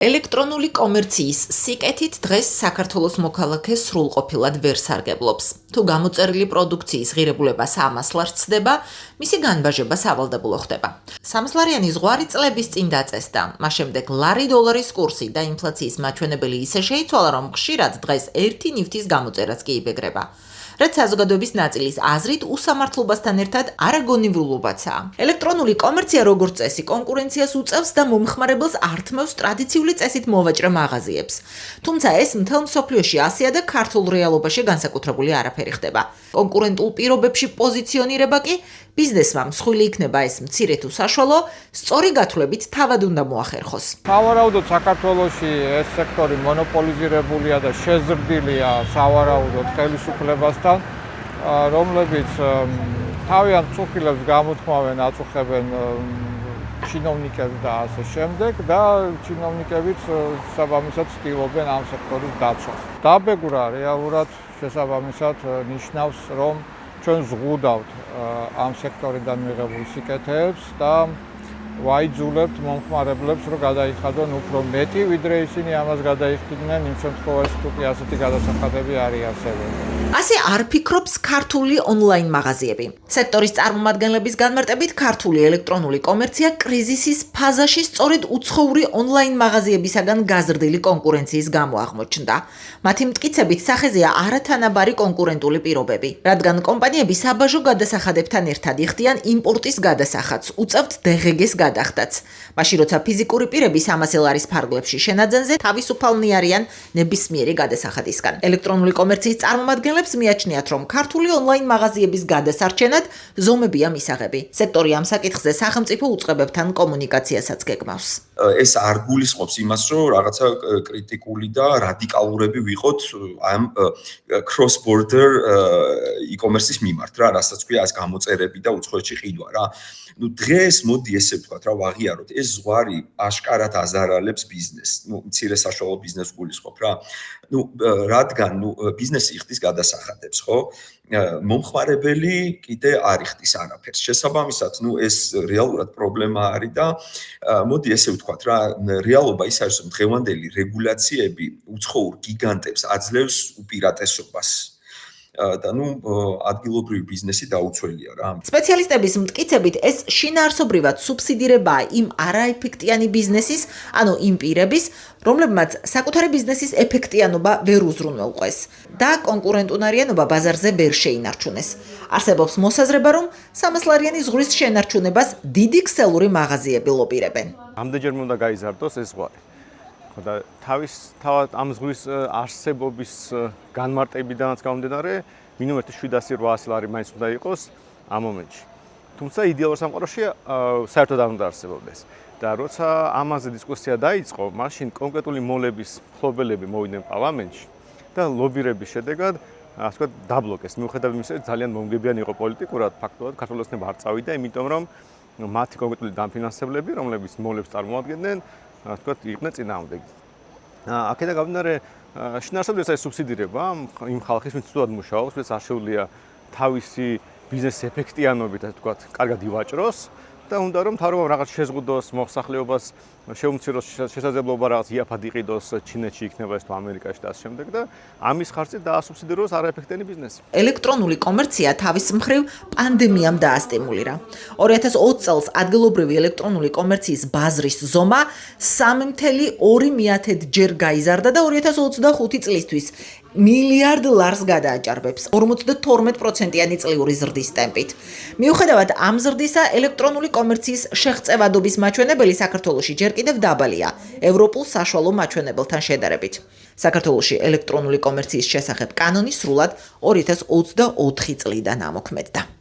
ელექტრონული კომერციის სიკეთით დღეს საქართველოს მოქალაქე სრულყოფილად ვერ სარგებლობს. თუ გამოწერილი პროდუქციის ღირებულებას ამასლად ცდება, მისი განბაჟება სავალდებულო ხდება. 300 ლარიანი ზღვარი წლების წინ დაწესდა. მას შემდეგ ლარი-დოლარის კურსი და ინფლაციის მაჩვენებელი ისე შეიცვალა, რომ ხშირად დღეს ერთი ნივთის გამოწერაც კი იბეგრება. რაც საზოგადოების ნაწილის აზრით უსამართლობასთან ერთად არაგონივრულობაცაა. ელექტრონული კომერცია როგორც წესი კონკურენციას უწევს და მომხმარებელს ართმევს ტრადიციული წესით მოვაჭრე მაღაზიებს. თუმცა ეს მთელ მსოფლიოში ასეა და ქართულ რეალობაში განსაკუთრებული არაფერი ხდება. კონკურენტულ პირობებში პოზიციონირება კი ბიზნესმა მსხვილი იქნება ეს მცირე თუ საშუალო, სწორი გათვლებით თავად უნდა მოახერხოს. სავარაუდოდ საქართველოში ეს სექტორი მონოპოლიზირებულია და შეზრდილია სავარაუდოდ ხელისუფლებასთან, რომლებიც თავიანთ წუხილებს გამოთქმავენ, აწუხებენ ჩინოვნიკებს და ასე შემდეგ და ჩინოვნიკებიც საბამისად ცდილობენ ამ სექტორის დაცვას. დაბეგვრა რეალურად შესაბამისად ნიშნავს, რომ ჩვენ ზღუდავთ ამ სექტორიდან მიღებულ სიკეთეებს და ვაიძულებთ მომხმარებლებს, რომ გადაიხადონ უფრო მეტი, ვიდრე ისინი ამას გადაიხდიდნენ იმ შემთხვევაში, თუ კი ასეთი გადასახადები არ იარსებებენ. ასე არ ფიქრობს ქართული ონლაინ მაღაზიები. სექტორის წარმომადგენლების განმარტებით, ქართული ელექტრონული კომერცია კრიზისის ფაზაში სწორედ უცხოური ონლაინ მაღაზიებისაგან გაზრდილი კონკურენციის გამო აღმოჩნდა. მათი მტკიცებით, სახეზეა არათანაბარი კონკურენტული პირობები, რადგან კომპანიები საბაჟო გადასახადებთან ერთად იხდიან იმპორტის გადასახადს, უწევთ დღგ-ს გადახდაც. მაშინ როცა ფიზიკური პირები 300 ლარის ფარგლებში შენაძენზე თავისუფალნი არიან ნებისმიერი გადასახადისგან. ელექტრონული კომერციის წარმომადგენლებს მიაჩნიათ, რომ ქართული ონლაინ მაღაზიების გადასარჩენად ზომებია მისაღები. სექტორი ამ საკითხზე სახელმწიფო უწყებებთან კომუნიკაციასაც გეგმავს. ეს არ გულისხმობს იმას, რომ რაღაცა კრიტიკული და რადიკალურები ვიყოთ ამ cross border e-commerce-ის მიმართ რა, რასაც ქვია ეს გამოწერები და უცხოეთში ყიდვა რა. დღეს მოდი ესე ვთქვათ რა, ვაღიაროთ, ეს ზღვარი აშკარად აზარალებს ბიზნესს. მცირე საშუალო ბიზნესს გულისხმობ რა. რადგან ბიზნესი იხდის გადასახადებს, ხო? მომხმარებელი კიდე არ იხდის არაფერს. შესაბამისად, ეს რეალურად პრობლემა არის და მოდი ესე ვთქვათ რა, რეალობა ის არის, რომ დღევანდელი რეგულაციები უცხოურ გიგანტებს აძლევს უპირატესობას. და ადგილობრივი ბიზნესი დაუცველია რა. სპეციალისტების მტკიცებით, ეს შინაარსობრივად სუბსიდირებაა იმ არაეფექტიანი ბიზნესის, ანუ იმ პირების, რომლებმაც საკუთარი ბიზნესის ეფექტიანობა ვერ უზრუნველყვეს და კონკურენტუნარიანობა ბაზარზე ვერ შეინარჩუნეს. არსებობს მოსაზრება, რომ 300 ლარიანი ზღვრის შენარჩუნებას დიდი ქსელური მაღაზიები ლობირებენ. ამდენჯერმე უნდა გაიზარდოს ეს ზღვარი. და თავად ამ ზღვის არსებობის განმარტებიდანაც გამომდინარე, მინიმუმ 700-800 ლარი მაინც უნდა იყოს ამ მომენტში. თუმცა იდეალურ სამყაროში საერთოდ არ უნდა არსებობდეს. და როცა ამაზე დისკუსია დაიწყო, მაშინ კონკრეტული მოლების მფლობელები მოვიდნენ პარლამენტში და ლობირების შედეგად, ასე ვთქვათ, დაბლოკეს. მიუხედავად იმისა, რომ ძალიან მომგებიანი იყო პოლიტიკურად, ფაქტობრივად ქართული ოცნება არ წავიდა, იმიტომ რომ მათი კონკრეტული დამფინანსებლები, რომლებიც მოლებს წარმოადგენდნენ, ასე ვთქვათ, იყვნენ წინააღმდეგი. აქედან გამომდინარე, შინაარსობრივად ეს სუბსიდირება იმ ხალხის, ვინც ცუდად მუშაობს, ვინც არ შეუძლია თავისი ბიზნესის ეფექტიანობით, ასე ვთქვათ, კარგად ივაჭროს და უნდა რომ მთავრობამ რაღაც შეზღუდოს მოსახლეობას, შეუმციროს შესაძლებლობა რაღაც იაფად იყიდოს ჩინეთში იქნება ეს თუ ამერიკაში და ასე შემდეგ და ამის ხარჯზე დაასუბსიდიროს არაეფექტიანი ბიზნესი. ელექტრონული კომერცია თავის მხრივ პანდემიამ დაასტიმულირა. 2020 წელს ადგილობრივი ელექტრონული კომერციის ბაზრის ზომა 3.2 ჯერ გაიზარდა და 2025 წლისთვის მილიარდ ლარს გადააჭარბებს 52%-იანი წლიური ზრდის ტემპით. მიუხედავად ამ ზრდისა, ელექტრონული კომერციის შეღწევადობის მაჩვენებელი საქართველოში ჯერ კიდევ დაბალია ევროპულ საშუალო მაჩვენებელთან შედარებით. საქართველოში ელექტრონული კომერციის შესახებ კანონი სრულად 2024 წლიდან ამოქმედდა.